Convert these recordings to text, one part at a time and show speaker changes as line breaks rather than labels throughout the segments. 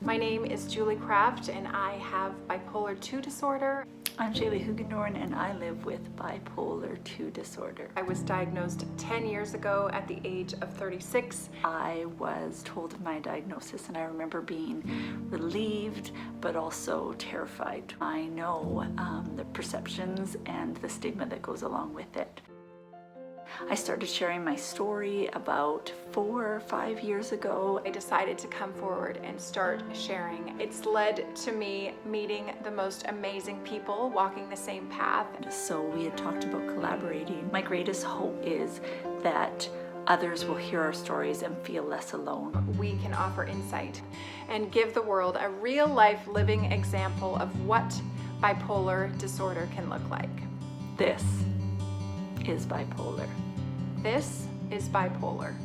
My name is Julie Kraft and I have bipolar 2 disorder.
I'm Shaley Hoogendoorn and I live with bipolar 2 disorder.
I was diagnosed 10 years ago at the age of 36.
I was told of my diagnosis and I remember being relieved but also terrified. I know the perceptions and the stigma that goes along with it. I started sharing my story about 4 or 5 years ago.
I decided to come forward and start sharing. It's led to me meeting the most amazing people walking the same path.
So we had talked about collaborating. My greatest hope is that others will hear our stories and feel less alone.
We can offer insight and give the world a real life living example of what bipolar disorder can look like.
This is bipolar.
This is bipolar.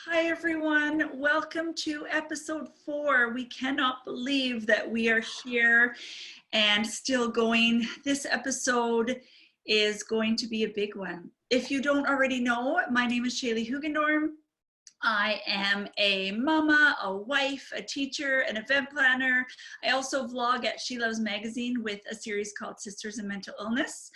Hi everyone, welcome to episode 4. We cannot believe that we are here and still going. This episode is going to be a big one. If you don't already know, my name is Shaley Hoogendoorn. I am a mama, a wife, a teacher, an event planner. I also vlog at She Loves Magazine with a series called Sisters in Mental Illness.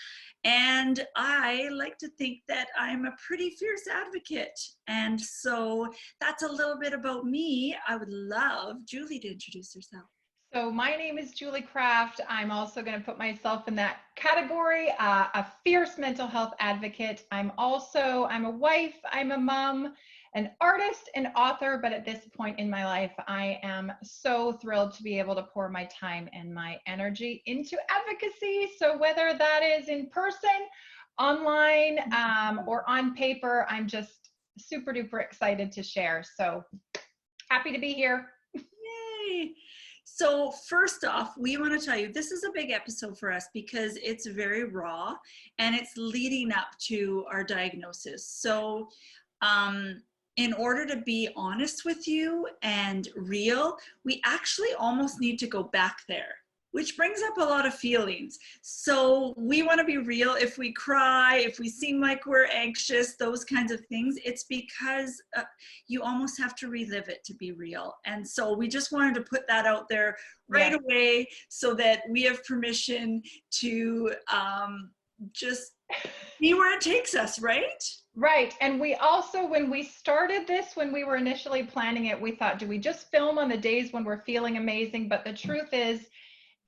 And I like to think that I'm a pretty fierce advocate. And so that's a little bit about me. I would love Julie to introduce herself.
So my name is Julie Kraft. I'm also going to put myself in that category, a fierce mental health advocate. I'm a wife, I'm a mom, an artist, an author, but at this point in my life, I am so thrilled to be able to pour my time and my energy into advocacy. So whether that is in person, online, or on paper, I'm just super duper excited to share. So happy to be here.
Yay! So first off, we want to tell you this is a big episode for us because it's very raw and it's leading up to our diagnosis. So in order to be honest with you and real, we actually almost need to go back there, which brings up a lot of feelings. So we want to be real. If we cry, if we seem like we're anxious, those kinds of things, it's because you almost have to relive it to be real. And so we just wanted to put that out there right away so that we have permission to just see where it takes us, right?
Right. And we also, when we started this, when we were initially planning it, we thought, do we just film on the days when we're feeling amazing? But the truth is,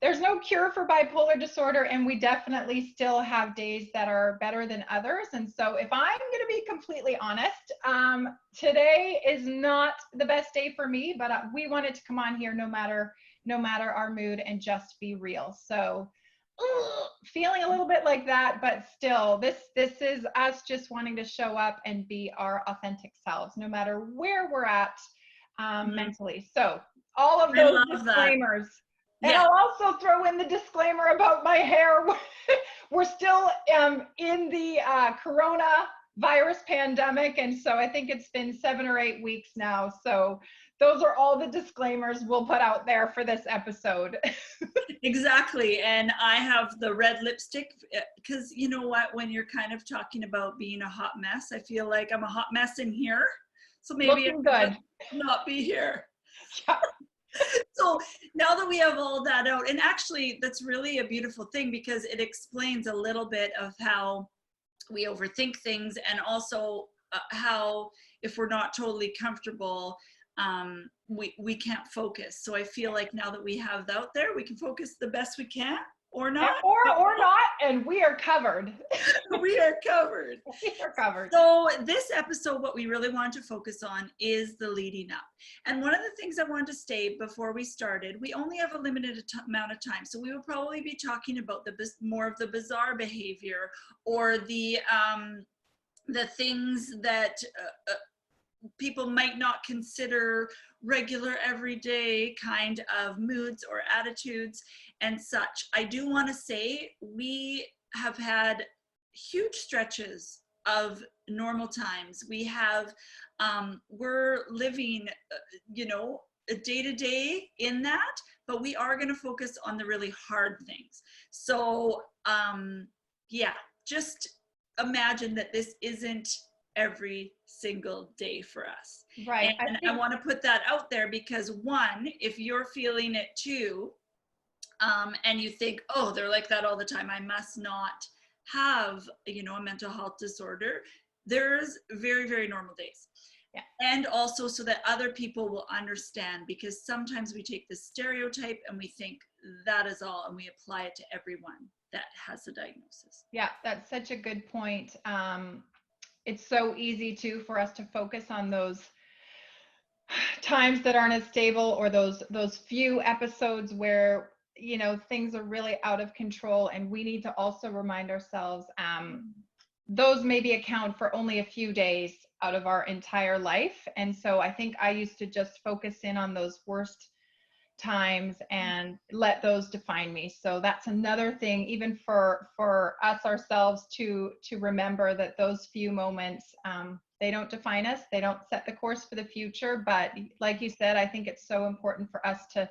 there's no cure for bipolar disorder, and we definitely still have days that are better than others. And so if I'm going to be completely honest, today is not the best day for me, but we wanted to come on here no matter our mood and just be real. So feeling a little bit like that, but still, this is us just wanting to show up and be our authentic selves, no matter where we're at mentally. So all of those disclaimers. And I'll also throw in the disclaimer about my hair. We're still in the coronavirus pandemic, and so I think it's been 7 or 8 weeks now. So those are all the disclaimers we'll put out there for this episode.
Exactly. And I have the red lipstick because you know what, when you're kind of talking about being a hot mess, I feel like I'm a hot mess in here. So maybe
Looking good.
Not be here.
Yeah.
So now that we have all that out, and actually that's really a beautiful thing because it explains a little bit of how we overthink things, and also how if we're not totally comfortable, we can't focus. So I feel like now that we have that out there, we can focus the best we can, or not.
Or not, and we are covered.
We are covered.
We are covered.
So this episode, what we really want to focus on is the leading up. And one of the things I wanted to state before we started, we only have a limited amount of time. So we will probably be talking about more of the bizarre behavior, or the things that people might not consider regular everyday kind of moods or attitudes and such. I do want to say we have had huge stretches of normal times. We have we're living a day-to-day in that, but we are going to focus on the really hard things. So yeah, just imagine that this isn't every single day for us.
Right.
And I want to put that out there because one, if you're feeling it too, and you think, oh, they're like that all the time, I must not have, you know, a mental health disorder. There's very, very normal days.
Yeah.
And also so that other people will understand, because sometimes we take this stereotype and we think that is all, and we apply it to everyone that has a diagnosis.
Yeah, that's such a good point. It's so easy too for us to focus on those times that aren't as stable, or those few episodes where, you know, things are really out of control, and we need to also remind ourselves those maybe account for only a few days out of our entire life. And so I think I used to just focus in on those worst times and let those define me. So that's another thing, even for us ourselves, to remember that those few moments, they don't define us, they don't set the course for the future. But like you said, I think it's so important for us to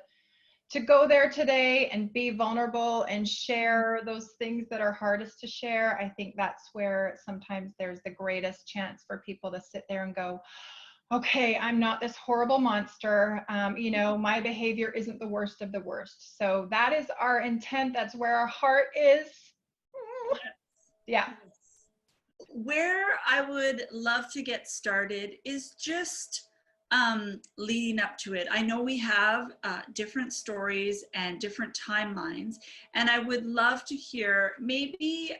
go there today and be vulnerable and share those things that are hardest to share. I think that's where sometimes there's the greatest chance for people to sit there and go, okay, I'm not this horrible monster. You know, my behavior isn't the worst of the worst. So that is our intent. That's where our heart is. Yeah.
Where I would love to get started is just leading up to it. I know we have different stories and different timelines, and I would love to hear maybe,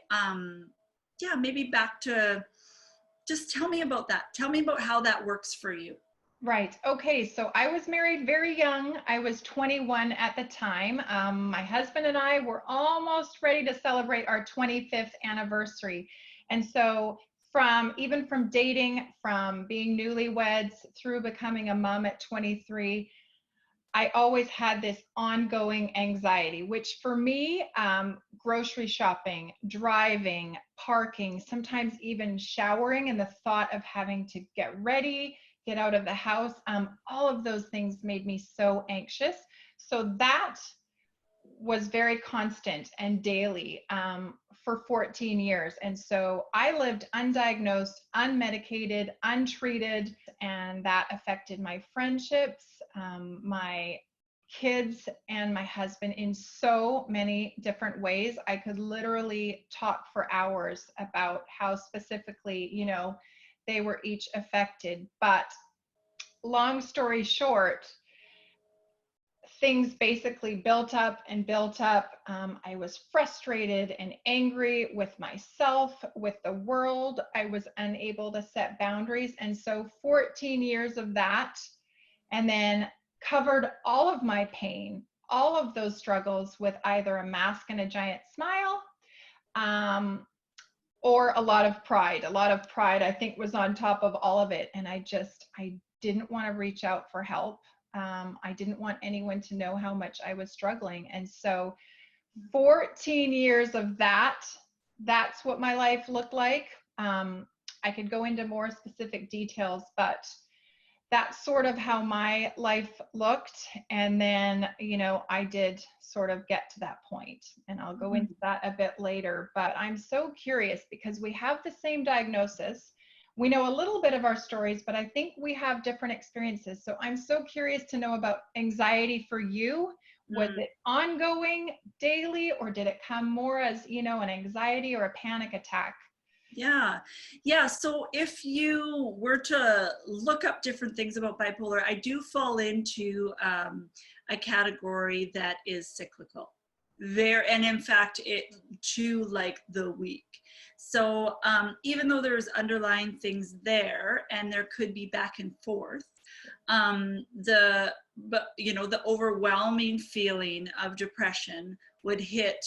maybe back to, just tell me about that. Tell me about how that works for you.
Right. Okay. So I was married very young. I was 21 at the time. My husband and I were almost ready to celebrate our 25th anniversary. And so from dating, from being newlyweds through becoming a mom at 23, I always had this ongoing anxiety, which for me, grocery shopping, driving, parking, sometimes even showering, and the thought of having to get ready, get out of the house, all of those things made me so anxious. So that was very constant and daily for 14 years. And so I lived undiagnosed, unmedicated, untreated, and that affected my friendships, my kids, and my husband in so many different ways. I could literally talk for hours about how specifically, you know, they were each affected. But long story short, things basically built up and built up. I was frustrated and angry with myself, with the world. I was unable to set boundaries. And so 14 years of that, and then covered all of my pain, all of those struggles with either a mask and a giant smile, or a lot of pride. A lot of pride, I think, was on top of all of it. And I didn't want to reach out for help. I didn't want anyone to know how much I was struggling. And so 14 years of that's what my life looked like. I could go into more specific details, but that's sort of how my life looked. And then, you know, I did sort of get to that point, and I'll go into that a bit later. But I'm so curious because we have the same diagnosis. We know a little bit of our stories, but I think we have different experiences. So I'm so curious to know about anxiety for you. Was it ongoing, daily, or did it come more as, you know, an anxiety or a panic attack?
Yeah. So if you were to look up different things about bipolar, I do fall into a category that is cyclical. And in fact, it too, like the week. So even though there's underlying things there, and there could be back and forth, the overwhelming feeling of depression would hit.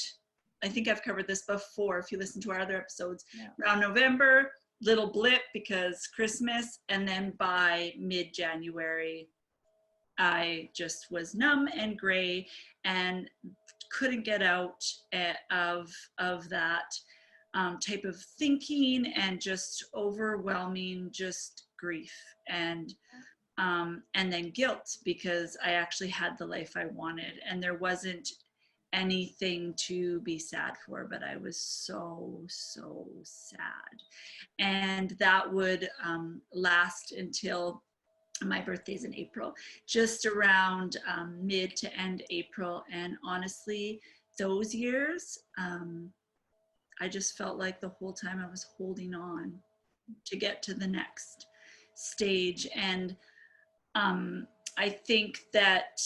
I think I've covered this before if you listen to our other episodes. Yeah. Around November, little blip because Christmas, and then by mid-January, I just was numb and gray and couldn't get out of that type of thinking, and just overwhelming just grief and then guilt, because I actually had the life I wanted, and there wasn't anything to be sad for, but I was so sad. And that would last until my birthday's in April, just around mid to end April. And honestly, those years, I just felt like the whole time I was holding on to get to the next stage. And I think that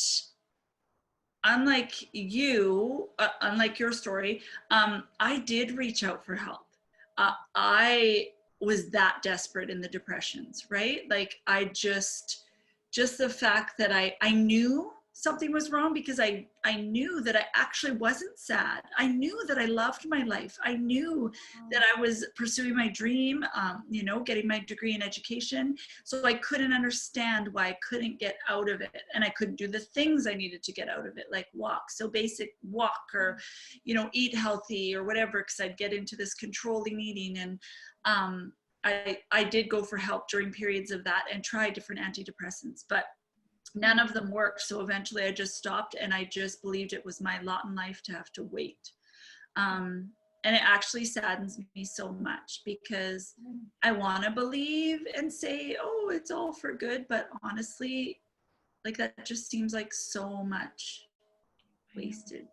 unlike you, unlike your story, I did reach out for help. I was that desperate in the depressions, right? Like I just the fact that I knew something was wrong, because I knew that I actually wasn't sad. I knew that I loved my life. I knew that I was pursuing my dream, you know, getting my degree in education. So I couldn't understand why I couldn't get out of it, and I couldn't do the things I needed to get out of it, like walk. So basic walk, or, you know, eat healthy or whatever, because I'd get into this controlling eating. And I did go for help during periods of that and try different antidepressants, but none of them worked. So eventually I just stopped, and I just believed it was my lot in life to have to wait. And it actually saddens me so much, because I want to believe and say, oh, it's all for good. But honestly, like that just seems like so much wasted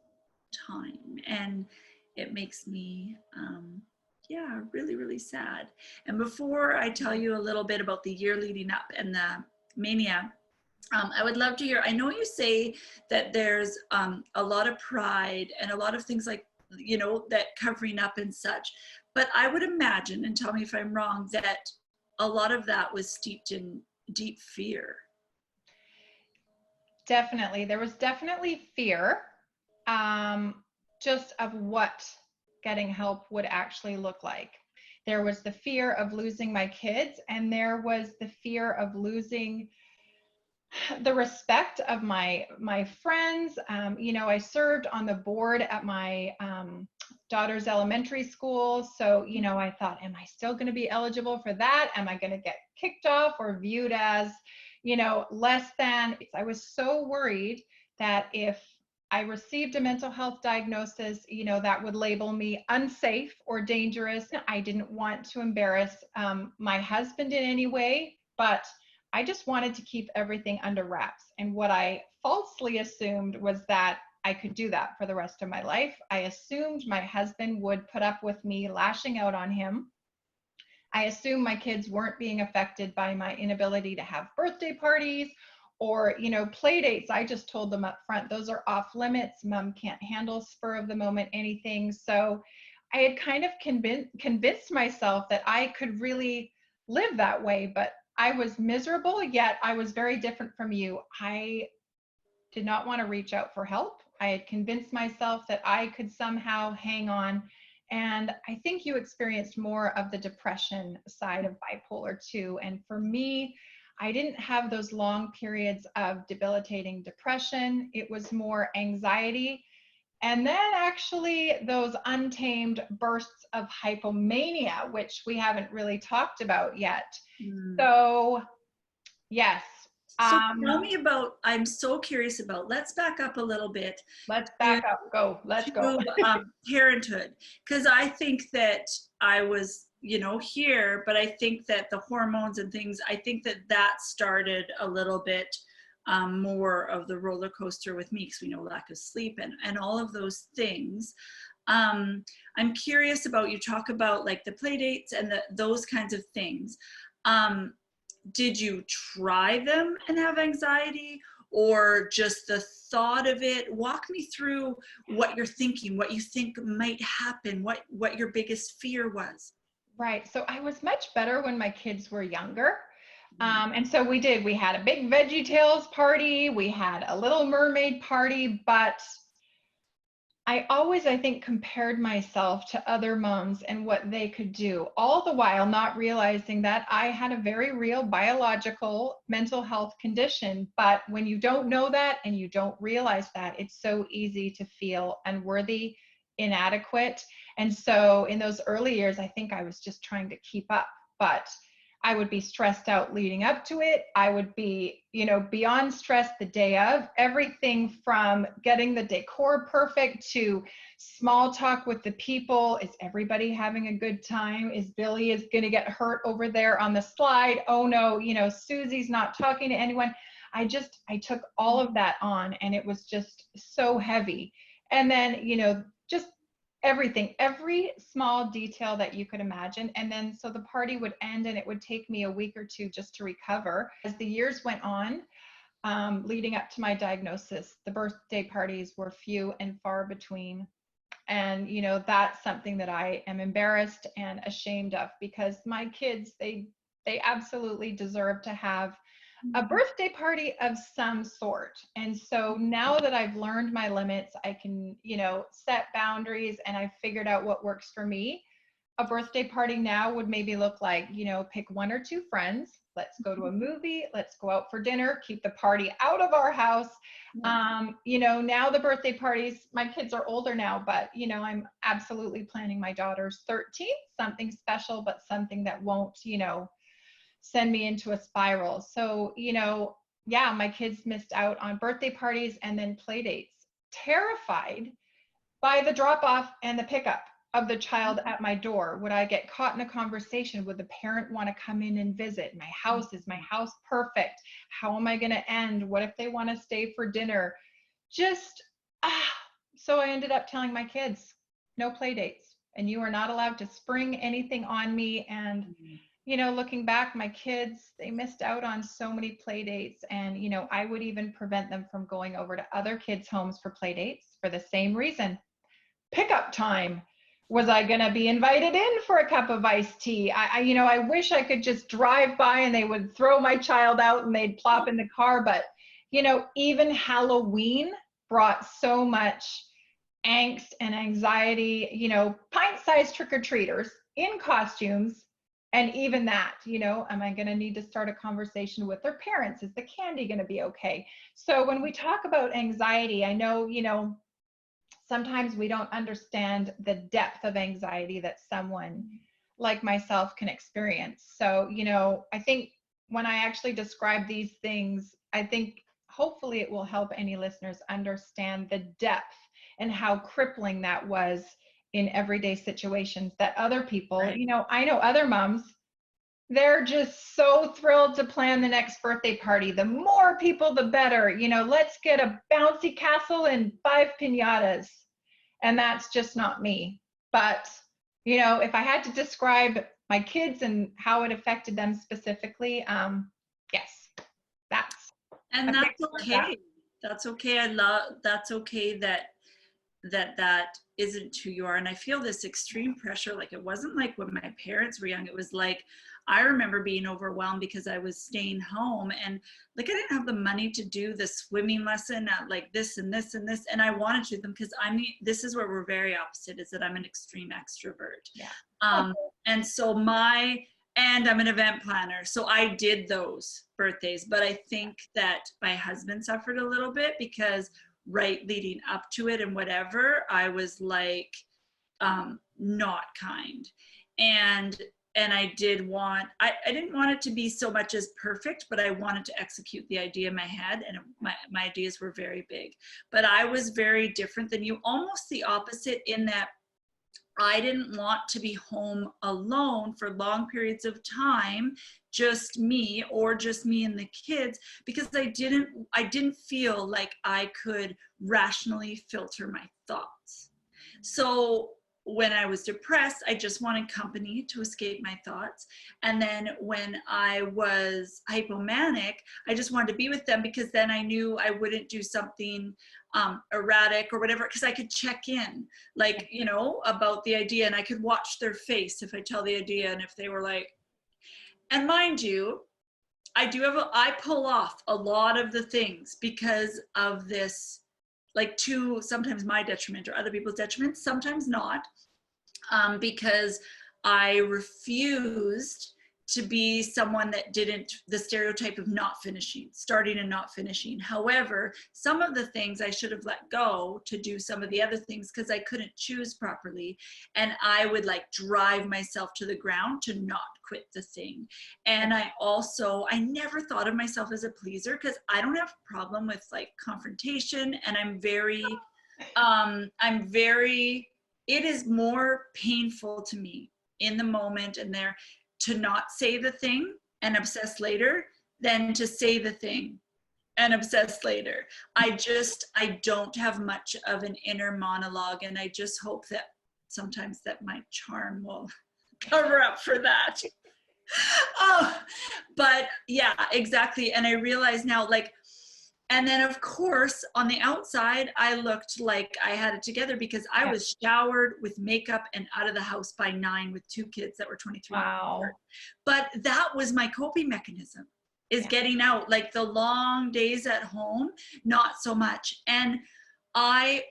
time. And it makes me, yeah, really sad. And before I tell you a little bit about the year leading up and the mania, I would love to hear, I know you say that there's a lot of pride and a lot of things like, you know, that covering up and such, but I would imagine, and tell me if I'm wrong, that a lot of that was steeped in deep fear.
Definitely. There was definitely fear, just of what getting help would actually look like. There was the fear of losing my kids, and there was the fear of losing the respect of my friends. You know, I served on the board at my daughter's elementary school. So, you know, I thought, am I still going to be eligible for that? Am I going to get kicked off or viewed as, you know, less than? I was so worried that if I received a mental health diagnosis, you know, that would label me unsafe or dangerous. I didn't want to embarrass my husband in any way, but I just wanted to keep everything under wraps. And what I falsely assumed was that I could do that for the rest of my life. I assumed my husband would put up with me lashing out on him. I assumed my kids weren't being affected by my inability to have birthday parties or, you know, play dates. I just told them up front, those are off limits. Mom can't handle spur of the moment anything. So I had kind of convinced myself that I could really live that way, but I was miserable, yet I was very different from you. I did not want to reach out for help. I had convinced myself that I could somehow hang on. And I think you experienced more of the depression side of bipolar too. And for me, I didn't have those long periods of debilitating depression. It was more anxiety. And then actually those untamed bursts of hypomania, which we haven't really talked about yet. So, yes.
So tell me about, I'm so curious about, let's back up a little bit.
Let's back up, go, let's go.
Parenthood, because I think that I was, you know, here, but I think that the hormones and things, I think that that started a little bit more of the roller coaster with me, because we know lack of sleep and all of those things. I'm curious about, you talk about like the play dates and those kinds of things. Did you try them and have anxiety, or just the thought of it? Walk me through what you're thinking, what you think might happen, what your biggest fear was.
Right. So I was much better when my kids were younger. And so we had a big VeggieTales party. We had a Little Mermaid party, but I always, I think, compared myself to other moms and what they could do, all the while not realizing that I had a very real biological mental health condition. But when you don't know that and you don't realize that, it's so easy to feel unworthy, inadequate. And so in those early years, I think I was just trying to keep up. But I would be stressed out leading up to it. I would be, beyond stress the day of. Everything from getting the decor perfect to small talk with the people. Is everybody having a good time? Is Billy is going to get hurt over there on the slide? Oh no, Susie's not talking to anyone. I took all of that on, and it was just so heavy. And then, just everything, every small detail that you could imagine. And then, so the party would end, and it would take me a week or two just to recover. As the years went on, leading up to my diagnosis, the birthday parties were few and far between. And, that's something that I am embarrassed and ashamed of, because my kids, they absolutely deserve to have a birthday party of some sort. And so now that I've learned my limits, I can, set boundaries, and I've figured out what works for me. A birthday party now would maybe look like, pick one or two friends. Let's go to a movie. Let's go out for dinner. Keep the party out of our house. Now the birthday parties, my kids are older now, but, I'm absolutely planning my daughter's 13th, something special, but something that won't, send me into a spiral. So, my kids missed out on birthday parties and then play dates, terrified by the drop off and the pickup of the child at my door. Would I get caught in a conversation? Would the parent want to come in and visit? Is my house perfect? How am I going to end? What if they want to stay for dinner? So I ended up telling my kids, no play dates, and you are not allowed to spring anything on me. And looking back, my kids, they missed out on so many play dates. And, I would even prevent them from going over to other kids' homes for play dates for the same reason. Pickup time. Was I going to be invited in for a cup of iced tea? I wish I could just drive by and they would throw my child out and they'd plop in the car. But, even Halloween brought so much angst and anxiety, pint-sized trick-or-treaters in costumes. And even that, am I going to need to start a conversation with their parents? Is the candy going to be okay? So when we talk about anxiety, I know, sometimes we don't understand the depth of anxiety that someone like myself can experience. So, I think when I actually describe these things, I think hopefully it will help any listeners understand the depth and how crippling that was in everyday situations that other people,
Right.
I know other moms, they're just so thrilled to plan the next birthday party. The more people, the better. Let's get a bouncy castle and 5 piñatas. And that's just not me. But, if I had to describe my kids and how it affected them specifically, yes, that's.
And that's okay. That's okay. That's okay that isn't who you are. And I feel this extreme pressure. Like, it wasn't like when my parents were young. It was like, I remember being overwhelmed because I was staying home, and like, I didn't have the money to do the swimming lesson at like this and this and this. And I wanted to do them because this is where we're very opposite, is that I'm an extreme extrovert.
Yeah.
And so and I'm an event planner. So I did those birthdays, but I think that my husband suffered a little bit because right leading up to it and whatever, I was like, not kind. And I didn't want it to be so much as perfect, but I wanted to execute the idea in my head, and my ideas were very big. But I was very different than you, almost the opposite, in that I didn't want to be home alone for long periods of time, just me and the kids, because I didn't feel like I could rationally filter my thoughts. So when I was depressed, I just wanted company to escape my thoughts. And then when I was hypomanic, I just wanted to be with them, because then I knew I wouldn't do something erratic or whatever, because I could check in, like, about the idea, and I could watch their face if I tell the idea, and if they were like, and mind you, I pull off a lot of the things because of this, like, to sometimes my detriment or other people's detriment, sometimes not, because I refused to be someone that didn't, the stereotype of not finishing, starting and not finishing. However, some of the things I should have let go to do some of the other things because I couldn't choose properly. And I would like drive myself to the ground to not quit the thing. And I never thought of myself as a pleaser because I don't have a problem with like confrontation. And it is more painful to me in the moment and there to not say the thing and obsess later than to say the thing and obsess later. I don't have much of an inner monologue, and I just hope that sometimes that my charm will cover up for that. Oh, but yeah, exactly. And I realize now, like, and then of course on the outside I looked like I had it together because I was showered with makeup and out of the house by 9 with 2 kids that were 23.
Wow.
But that was my coping mechanism, is getting out. Like the long days at home, not so much. And I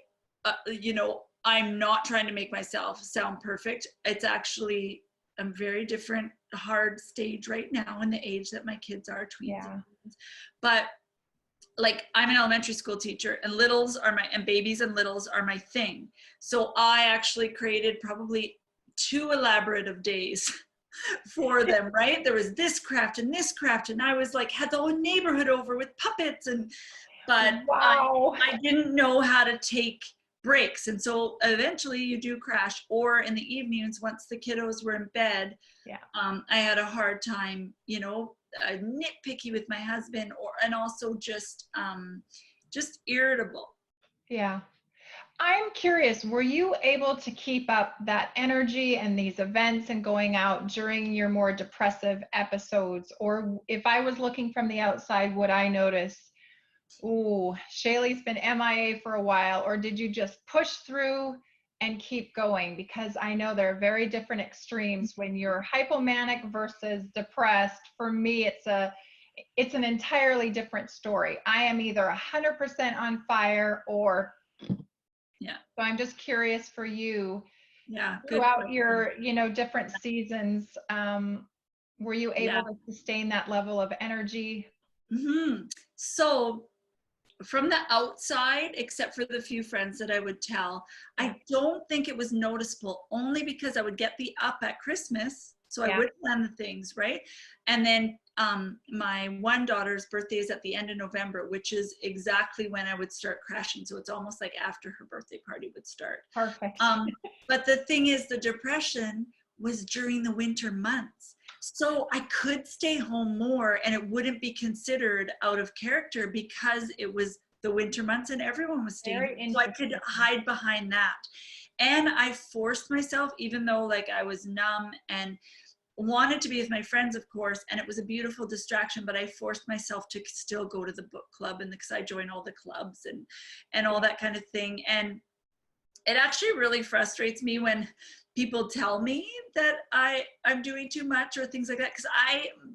I'm not trying to make myself sound perfect. It's actually a very different, hard stage right now in the age that my kids are, tweens. But like I'm an elementary school teacher, and babies and littles are my thing. So I actually created probably 2 elaborative days for them, right? There was this craft, and I was like, had the whole neighborhood over with puppets, but I didn't know how to take breaks. And so eventually you do crash, or in the evenings, once the kiddos were in bed, I had a hard time, nitpicky with my husband, and also just irritable.
Yeah. I'm curious, were you able to keep up that energy and these events and going out during your more depressive episodes? Or if I was looking from the outside, would I notice, ooh, Shaley's been MIA for a while? Or did you just push through and keep going? Because I know there are very different extremes when you're hypomanic versus depressed. For me, it's an entirely different story. I am either 100% on fire or so I'm just curious for you, throughout your, different seasons, were you able to sustain that level of energy?
So from the outside, except for the few friends that I would tell, I don't think it was noticeable, only because I would get the up at Christmas. So I would plan the things, right? And then my one daughter's birthday is at the end of November, which is exactly when I would start crashing. So it's almost like after her birthday party would start.
Perfect.
But the thing is, the depression was during the winter months. So I could stay home more and it wouldn't be considered out of character because it was the winter months and everyone was staying. So I could hide behind that. And I forced myself, even though like I was numb and wanted to be with my friends, of course, and it was a beautiful distraction, but I forced myself to still go to the book club, and because I joined all the clubs and all that kind of thing. And it actually really frustrates me when people tell me that I'm doing too much or things like that, because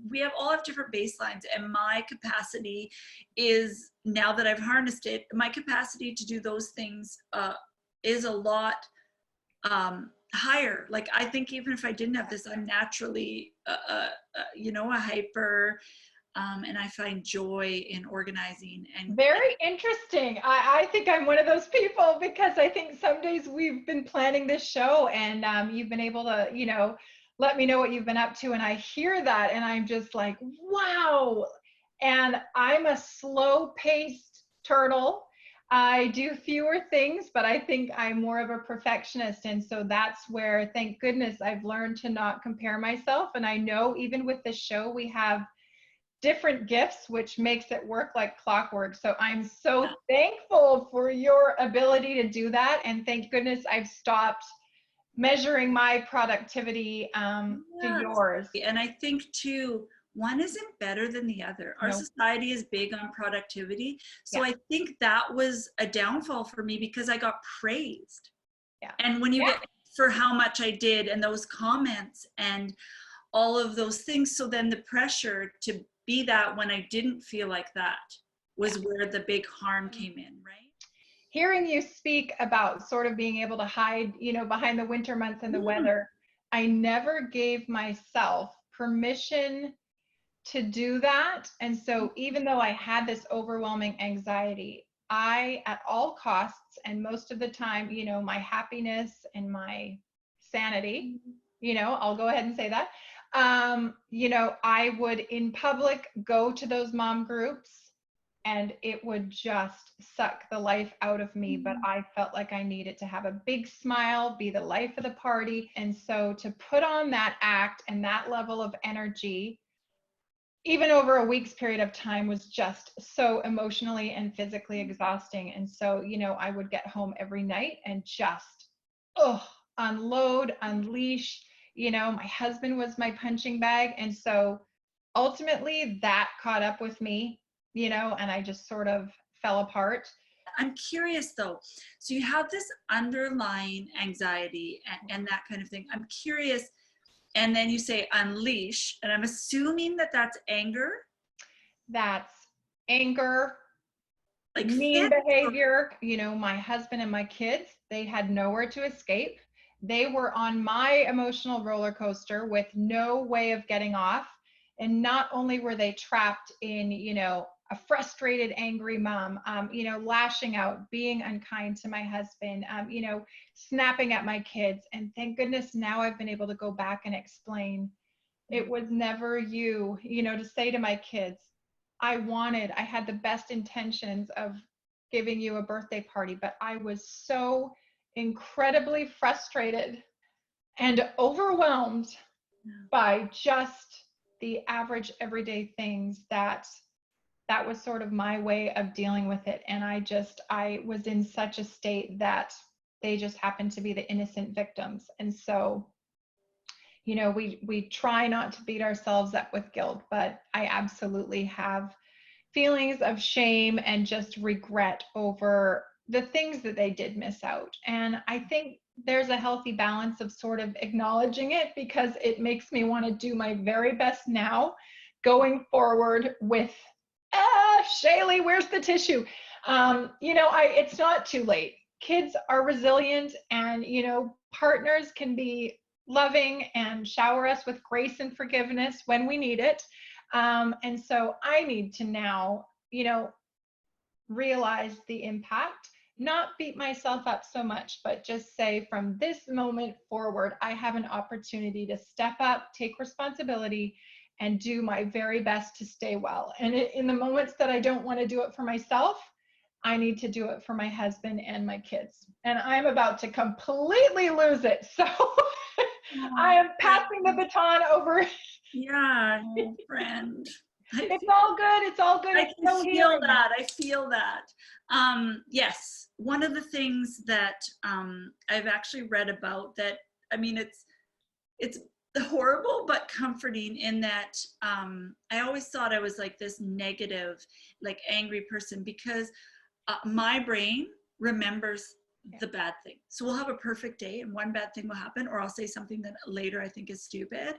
we all have different baselines, and my capacity is, now that I've harnessed it, my capacity to do those things is a lot higher. Like I think even if I didn't have this, I'm naturally a hyper, and I find joy in organizing. And
very interesting. I think I'm one of those people, because I think some days we've been planning this show and you've been able to let me know what you've been up to, and I hear that and I'm just like, wow. And I'm a slow-paced turtle. I do fewer things, but I think I'm more of a perfectionist. And so that's where, thank goodness, I've learned to not compare myself. And I know even with this show, we have different gifts, which makes it work like clockwork. So I'm so thankful for your ability to do that. And thank goodness I've stopped measuring my productivity to yours.
And I think too, one isn't better than the other. Our society is big on productivity. So I think that was a downfall for me, because I got praised. And when you get for how much I did and those comments and all of those things, so then the pressure to be that when I didn't feel like that was where the big harm came in, right?
Hearing you speak about sort of being able to hide, behind the winter months and the weather, I never gave myself permission to do that. And so even though I had this overwhelming anxiety, I, at all costs, and most of the time, you know, my happiness and my sanity, you know, I'll go ahead and say that, you know, I would in public go to those mom groups, and it would just suck the life out of me. But I felt like I needed to have a big smile, be the life of the party. And so to put on that act and that level of energy, even over a week's period of time, was just so emotionally and physically exhausting. And so, you know, I would get home every night and just, unload, unleash. You know, my husband was my punching bag. And so ultimately that caught up with me, you know, and I just sort of fell apart.
I'm curious though. So you have this underlying anxiety and that kind of thing. I'm curious. And then you say unleash, and I'm assuming that that's anger.
That's anger,
Like
mean behavior. You know, my husband and my kids, they had nowhere to escape. They were on my emotional roller coaster with no way of getting off. And not only were they trapped in, you know, a frustrated, angry mom, you know, lashing out, being unkind to my husband, you know, snapping at my kids. And thank goodness now I've been able to go back and explain, it was never you, you know, to say to my kids, I had the best intentions of giving you a birthday party, but I was so incredibly frustrated and overwhelmed by just the average everyday things that was sort of my way of dealing with it. And I was in such a state that they just happened to be the innocent victims. And so, you know, we try not to beat ourselves up with guilt, but I absolutely have feelings of shame and just regret over the things that they did miss out. And I think there's a healthy balance of sort of acknowledging it, because it makes me want to do my very best now going forward with, Shaley, where's the tissue? You know, it's not too late. Kids are resilient, and, you know, partners can be loving and shower us with grace and forgiveness when we need it. And so I need to now, you know, realize the impact, not beat myself up so much, but just say from this moment forward, I have an opportunity to step up, take responsibility, and do my very best to stay well. And in the moments that I don't want to do it for myself, I need to do it for my husband and my kids. And I'm about to completely lose it. So I am passing the baton over.
Yeah, friend.
It's all good. It's all good.
I can feel that. I feel that. Yes. One of the things that I've actually read about that, I mean, it's horrible but comforting in that I always thought I was like this negative, like angry person, because my brain remembers the bad thing. So we'll have a perfect day and one bad thing will happen, or I'll say something that later I think is stupid.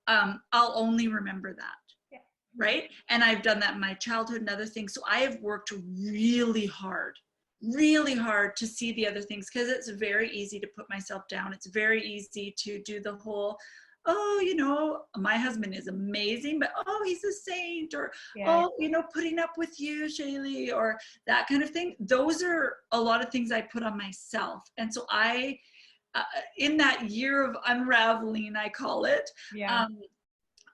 I'll only remember that.
Yeah.
Right? And I've done that in my childhood and other things. So I have worked really hard to see the other things, because it's very easy to put myself down. It's very easy to do the whole, oh, you know, my husband is amazing, but oh, he's a saint, or oh, you know, putting up with you, Shaley, or that kind of thing. Those are a lot of things I put on myself. And so I, in that year of unraveling, I call it,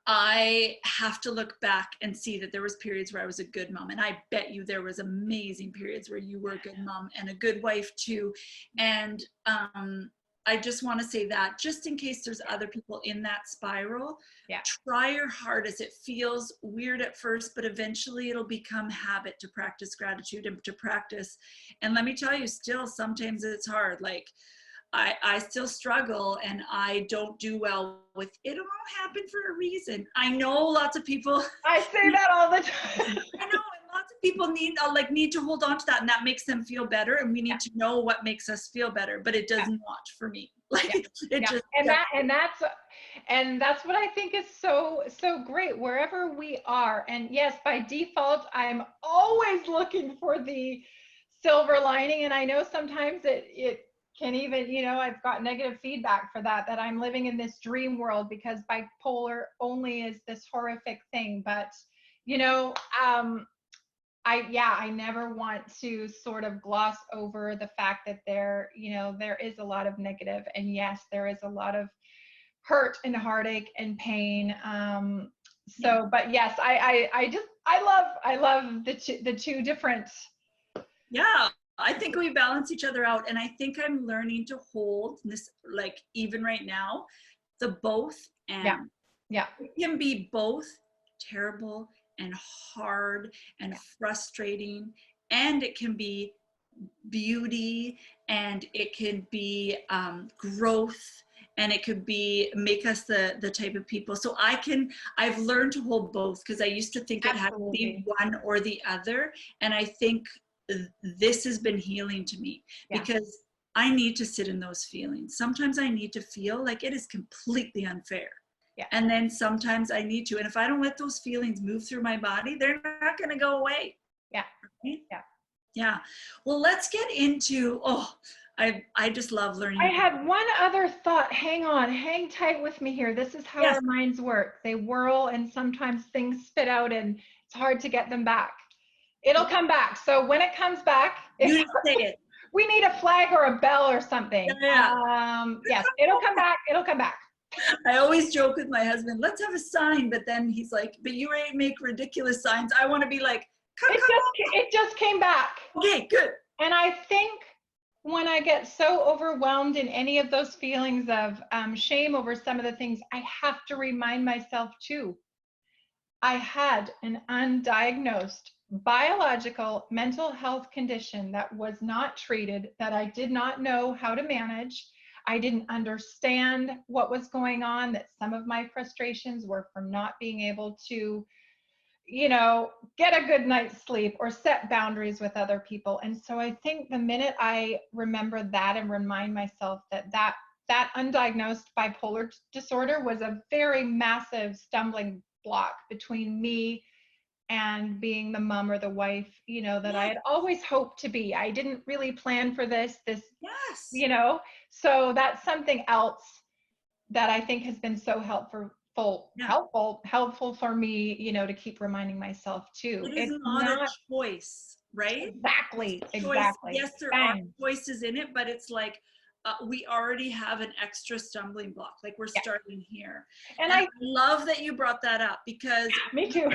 I have to look back and see that there was periods where I was a good mom. And I bet you there was amazing periods where you were a good mom and a good wife too. And I just want to say that, just in case there's other people in that spiral, try your hardest. It feels weird at first, but eventually it'll become habit to practice gratitude and to practice. And let me tell you, still, sometimes it's hard. Like, I still struggle and I don't do well with it. It all happened for a reason. I know lots of people.
I say that all the time.
I know, and lots of people need to hold on to that, and that makes them feel better. And we need to know what makes us feel better, but it does not for me. Like just.
And that's what I think is so great wherever we are. And yes, by default, I'm always looking for the silver lining. And I know sometimes it can even, you know, I've got negative feedback for that I'm living in this dream world because bipolar only is this horrific thing. But, you know, I never want to sort of gloss over the fact that there is a lot of negative, and yes, there is a lot of hurt and heartache and pain. But yes, I love the two different.
Yeah, I think we balance each other out. And I think I'm learning to hold this, like even right now, the both. And
yeah,
it can be both terrible and hard and frustrating. And it can be beauty, and it can be growth, and it could be make us the type of people. So I've learned to hold both, because I used to think it had to be one or the other. And I think this has been healing to me, because I need to sit in those feelings. Sometimes I need to feel like it is completely unfair.
Yeah.
And then sometimes I need to. And if I don't let those feelings move through my body, they're not going to go away.
Yeah.
Right?
Yeah.
Yeah. Well, let's get into, I just love learning.
I had one other thought. Hang tight with me here. This is how our minds work. They whirl, and sometimes things spit out and it's hard to get them back. It'll come back. So when it comes back,
You say it.
We need a flag or a bell or something. Yes, it'll come back. It'll come back.
I always joke with my husband, let's have a sign, but then he's like, but you make ridiculous signs. I want to be like,
it just came back.
Okay, good.
And I think when I get so overwhelmed in any of those feelings of shame over some of the things, I have to remind myself too, I had an undiagnosed biological mental health condition that was not treated, that I did not know how to manage. I didn't understand what was going on, that some of my frustrations were from not being able to, you know, get a good night's sleep or set boundaries with other people. And so I think the minute I remember that and remind myself that undiagnosed bipolar disorder was a very massive stumbling block between me and being the mom or the wife, you know, that I had always hoped to be. I didn't really plan for this, you know, so that's something else that I think has been so helpful for me, you know, to keep reminding myself too.
It is not a choice, right?
Exactly.
Yes, there are choices in it, but it's like, we already have an extra stumbling block. Like we're starting here. And I love that you brought that up, because
me too.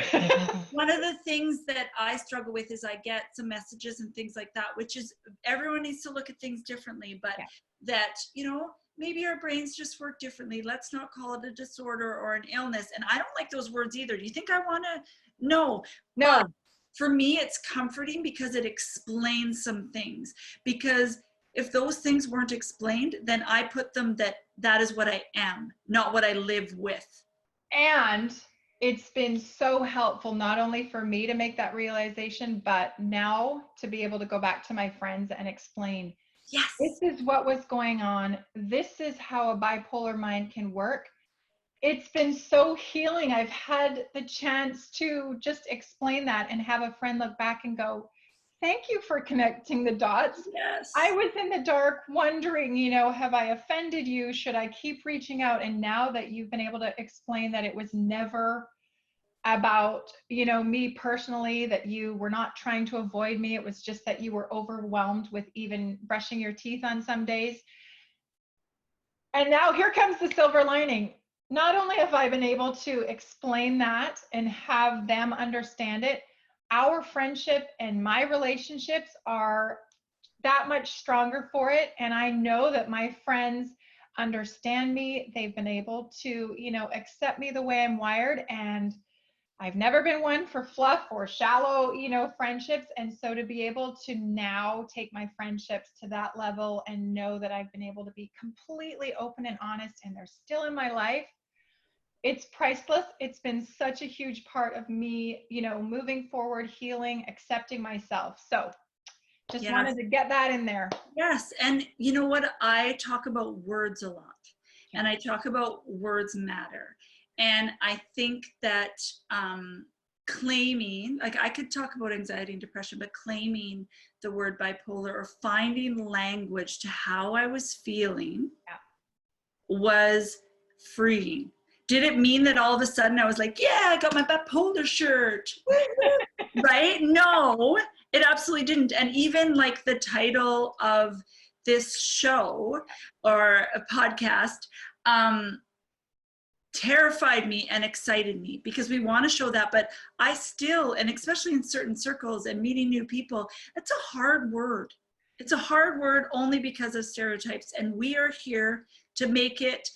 One of the things that I struggle with is I get some messages and things like that, which is everyone needs to look at things differently, but that, you know, maybe our brains just work differently. Let's not call it a disorder or an illness. And I don't like those words either. Do you think I want to? No. But for me, it's comforting because it explains some things. Because if those things weren't explained, then I put them that is what I am, not what I live with. And
it's been so helpful, not only for me to make that realization, but now to be able to go back to my friends and explain,
yes,
this is what was going on. This is how a bipolar mind can work. It's been so healing. I've had the chance to just explain that and have a friend look back and go, thank you for connecting the dots.
Yes.
I was in the dark wondering, you know, have I offended you? Should I keep reaching out? And now that you've been able to explain that it was never about, you know, me personally, that you were not trying to avoid me. It was just that you were overwhelmed with even brushing your teeth on some days. And now here comes the silver lining. Not only have I been able to explain that and have them understand it, our friendship and my relationships are that much stronger for it. And I know that my friends understand me. They've been able to, you know, accept me the way I'm wired. And I've never been one for fluff or shallow, you know, friendships. And so to be able to now take my friendships to that level and know that I've been able to be completely open and honest and they're still in my life, it's priceless. It's been such a huge part of me, you know, moving forward, healing, accepting myself. So just wanted to get that in there.
Yes. And you know what? I talk about words a lot, and I talk about words matter. And I think that claiming, like I could talk about anxiety and depression, but claiming the word bipolar or finding language to how I was feeling was freeing. Did it mean that all of a sudden I was like, yeah, I got my bipolar shirt, right? No, it absolutely didn't. And even like the title of this show or a podcast, terrified me and excited me, because we want to show that, but I still, and especially in certain circles and meeting new people, it's a hard word. It's a hard word only because of stereotypes, and we are here to make it,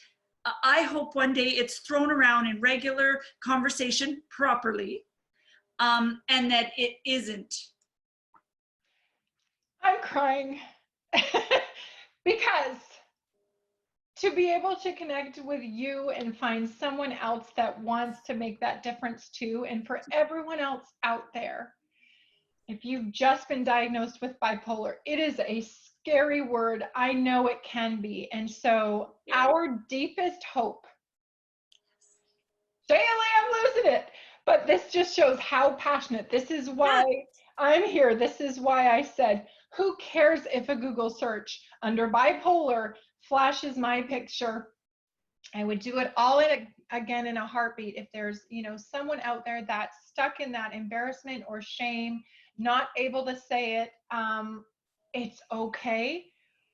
I hope one day it's thrown around in regular conversation properly, and that it isn't.
I'm crying because to be able to connect with you and find someone else that wants to make that difference too, and for everyone else out there, if you've just been diagnosed with bipolar, it is a scary word. I know it can be. And so our deepest hope, Shaley, I'm losing it, but this just shows how passionate. This is why I'm here. This is why I said, who cares if a Google search under bipolar flashes my picture? I would do it all again in a heartbeat. If there's, someone out there that's stuck in that embarrassment or shame, not able to say it, it's okay.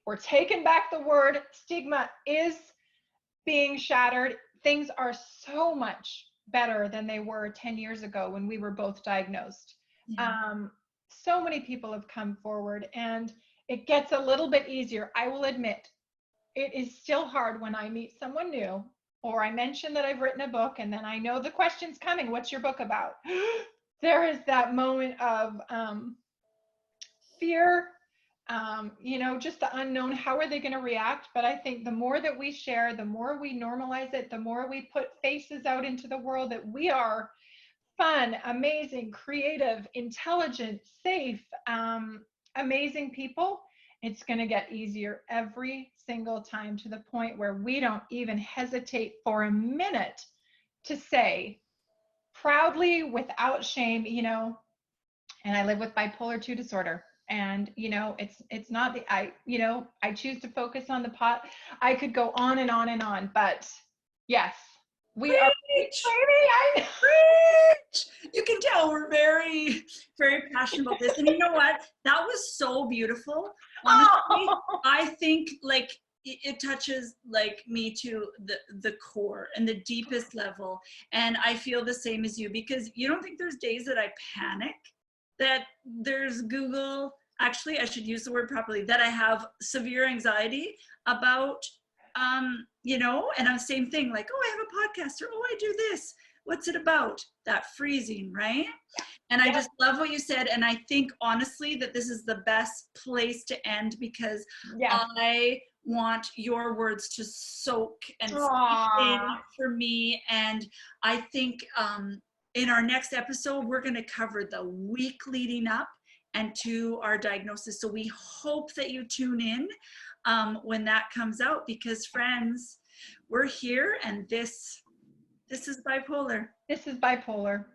We're taking back the word. Stigma is being shattered. Things are so much better than they were 10 years ago when we were both diagnosed. So many people have come forward, and it gets a little bit easier. I will admit, it is still hard when I meet someone new, or I mention that I've written a book, and then I know the question's coming. What's your book about? There is that moment of fear, just the unknown. How are they going to react? But I think the more that we share, the more we normalize it, the more we put faces out into the world that we are fun, amazing, creative, intelligent, safe, amazing people. It's going to get easier every single time, to the point where we don't even hesitate for a minute to say proudly, without shame, and I live with bipolar 2 disorder. And, it's not I choose to focus on the pot. I could go on and on and on, but yes, we are.
You can tell we're very, very passionate about this. And you know what? That was so beautiful. Honestly, I think like it touches like me to the core and the deepest level. And I feel the same as you, because you don't think there's days that I panic, that there's Google, actually I should use the word properly, that I have severe anxiety about, and I'm the same thing, like, oh, I have a podcast, or oh, I do this. What's it about? That freezing, right? And I just love what you said. And I think honestly that this is the best place to end, because I want your words to soak and sink in for me. And I think in our next episode, we're going to cover the week leading up and to our diagnosis. So we hope that you tune in when that comes out, because friends, we're here, and this is bipolar.
This is bipolar.